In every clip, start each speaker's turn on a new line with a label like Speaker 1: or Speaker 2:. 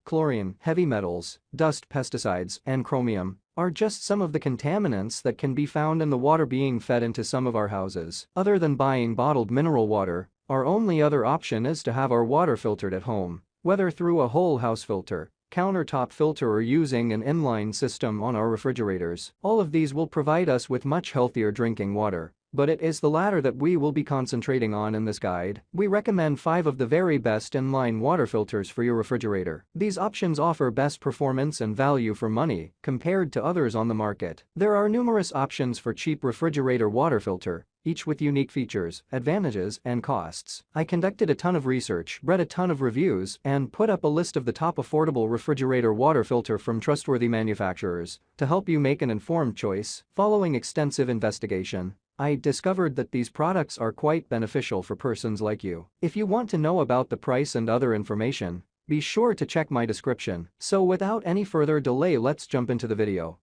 Speaker 1: chlorine, heavy metals, dust, pesticides, and chromium are just some of the contaminants that can be found in the water being fed into some of our houses. Other than buying bottled mineral water, our only other option is to have our water filtered at home, whether through a whole house filter, countertop filter, or using an inline system on our refrigerators. All of these will provide us with much healthier drinking water, but it is the latter that we will be concentrating on in this guide. We recommend 5 of the very best inline water filters for your refrigerator. These options offer best performance and value for money compared to others on the market. There are numerous options for cheap refrigerator water filter, each with unique features, advantages, and costs. I conducted a ton of research, read a ton of reviews, and put up a list of the top affordable refrigerator water filter from trustworthy manufacturers to help you make an informed choice. Following extensive investigation, I discovered that these products are quite beneficial for persons like you. If you want to know about the price and other information, be sure to check my description. So without any further delay, let's jump into the video.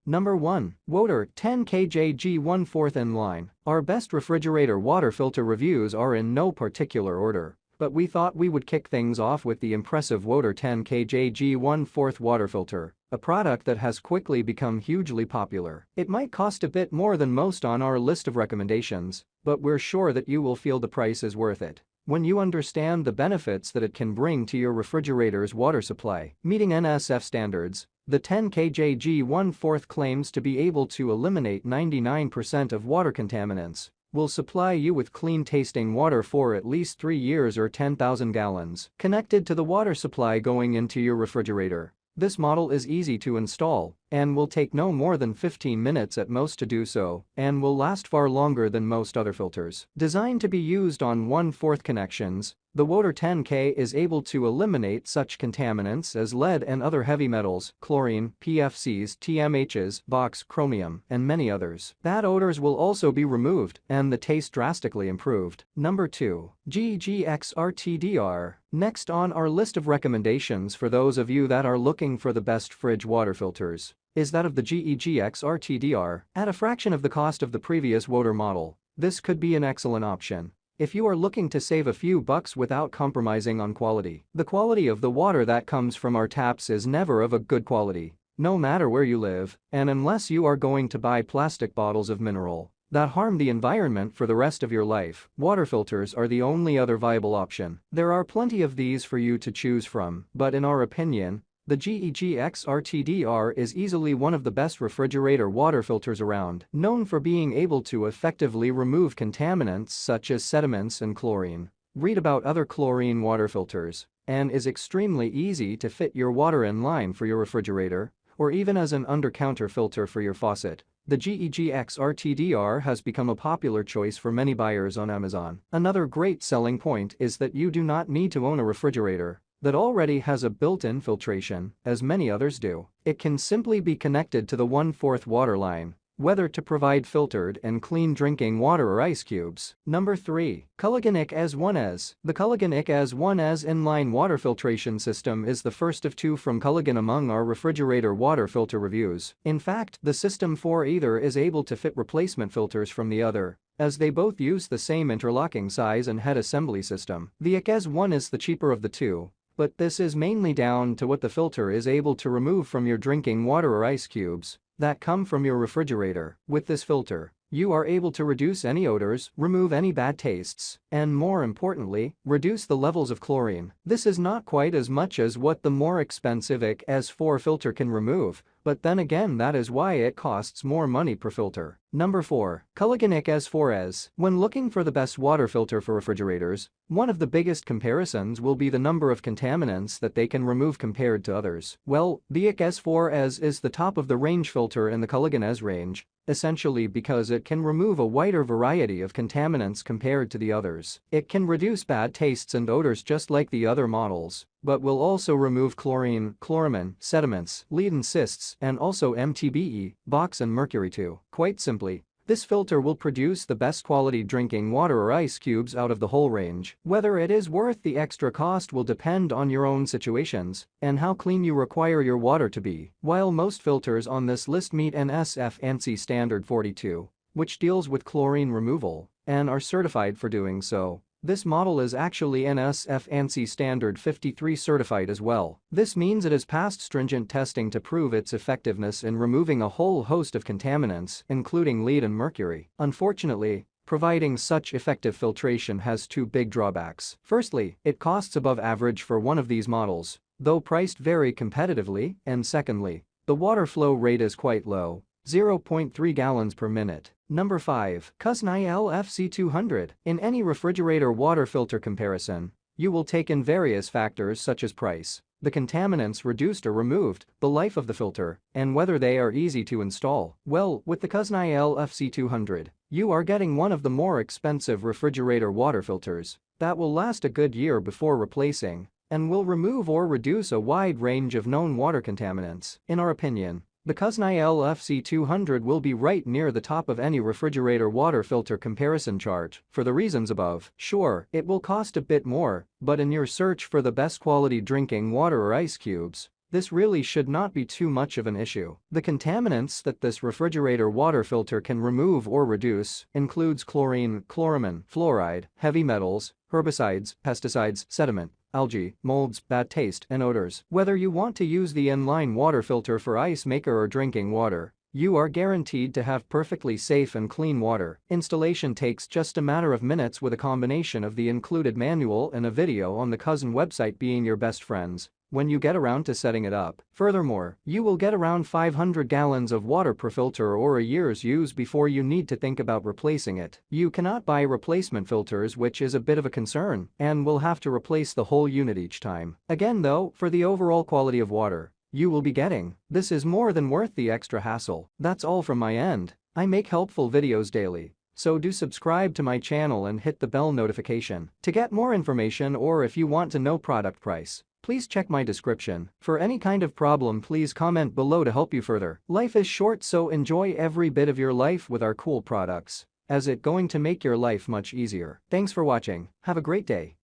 Speaker 1: Number 1. Woter 10kg G1/4 Inline. Our best refrigerator water filter reviews are in no particular order, but we thought we would kick things off with the impressive Woter 10kg G1/4 water filter, a product that has quickly become hugely popular. It might cost a bit more than most on our list of recommendations, but we're sure that you will feel the price is worth it when you understand the benefits that it can bring to your refrigerator's water supply. Meeting NSF standards, the 10kg G1/4 claims to be able to eliminate 99% of water contaminants, will supply you with clean-tasting water for at least 3 years or 10,000 gallons. Connected to the water supply going into your refrigerator, this model is easy to install and will take no more than 15 minutes at most to do so, and will last far longer than most other filters. Designed to be used on 1/4 connections, the Woter 10K is able to eliminate such contaminants as lead and other heavy metals, chlorine, PFCs, TMHs, box, chromium, and many others. Bad odors will also be removed and the taste drastically improved. Number 2. GEGXRTDR. Next on our list of recommendations for those of you that are looking for the best fridge water filters is that of the GEGXRTDR. At a fraction of the cost of the previous Woter model, this could be an excellent option if you are looking to save a few bucks without compromising on quality. The quality of the water that comes from our taps is never of a good quality, no matter where you live, and unless you are going to buy plastic bottles of mineral that harm the environment for the rest of your life, water filters are the only other viable option. There are plenty of these for you to choose from, but in our opinion, the GEGXRTDR is easily one of the best refrigerator water filters around, known for being able to effectively remove contaminants such as sediments and chlorine. Read about other chlorine water filters, and is extremely easy to fit your water in line for your refrigerator, or even as an under-counter filter for your faucet. The GEGXRTDR has become a popular choice for many buyers on Amazon. Another great selling point is that you do not need to own a refrigerator that already has a built-in filtration, as many others do. It can simply be connected to the 1/4 water line, whether to provide filtered and clean drinking water or ice cubes. Number 3. Culligan ICS-1S. The Culligan ICS-1S inline water filtration system is the first of 2 from Culligan among our refrigerator water filter reviews. In fact, the system for either is able to fit replacement filters from the other, as they both use the same interlocking size and head assembly system. The ICS-1 is the cheaper of the 2, but this is mainly down to what the filter is able to remove from your drinking water or ice cubes that come from your refrigerator. With this filter, you are able to reduce any odors, remove any bad tastes, and more importantly, reduce the levels of chlorine. This is not quite as much as what the more expensive ICS-4 filter can remove, but then again that is why it costs more money per filter. Number 4. Culligan ICS-4S. When looking for the best water filter for refrigerators, one of the biggest comparisons will be the number of contaminants that they can remove compared to others. Well, the ICS-4S is the top of the range filter in the Culligan S range, essentially because it can remove a wider variety of contaminants compared to the others. It can reduce bad tastes and odors just like the other models, but will also remove chlorine, chloramine, sediments, lead and cysts, and also MTBE, box and mercury too. Quite simply, this filter will produce the best quality drinking water or ice cubes out of the whole range. Whether it is worth the extra cost will depend on your own situations and how clean you require your water to be. While most filters on this list meet NSF ANSI standard 42, which deals with chlorine removal and are certified for doing so. This model is actually NSF ANSI Standard 53 certified as well. This means it has passed stringent testing to prove its effectiveness in removing a whole host of contaminants, including lead and mercury. Unfortunately, providing such effective filtration has two big drawbacks. Firstly, it costs above average for one of these models, though priced very competitively, and secondly, the water flow rate is quite low, 0.3 gallons per minute. Number 5. Kuznai LFC200. In any refrigerator water filter comparison, you will take in various factors such as price, the contaminants reduced or removed, the life of the filter, and whether they are easy to install. Well, with the Kuznai LFC200, you are getting one of the more expensive refrigerator water filters that will last a good year before replacing and will remove or reduce a wide range of known water contaminants. In our opinion, the Kuznai LFC200 will be right near the top of any refrigerator water filter comparison chart for the reasons above. Sure, it will cost a bit more, but in your search for the best quality drinking water or ice cubes, this really should not be too much of an issue. The contaminants that this refrigerator water filter can remove or reduce includes chlorine, chloramine, fluoride, heavy metals, herbicides, pesticides, sediment, algae, molds, bad taste, and odors. Whether you want to use the inline water filter for ice maker or drinking water, you are guaranteed to have perfectly safe and clean water. Installation takes just a matter of minutes with a combination of the included manual and a video on the Kuzn website being your best friends when you get around to setting it up. Furthermore, you will get around 500 gallons of water per filter or a year's use before you need to think about replacing it. You cannot buy replacement filters, which is a bit of a concern, and will have to replace the whole unit each time. Again though, for the overall quality of water you will be getting, this is more than worth the extra hassle. That's all from my end. I make helpful videos daily, so do subscribe to my channel and hit the bell notification to get more information, or if you want to know product price, please check my description. For any kind of problem, please comment below to help you further. Life is short, so enjoy every bit of your life with our cool products, as it's going to make your life much easier. Thanks for watching. Have a great day.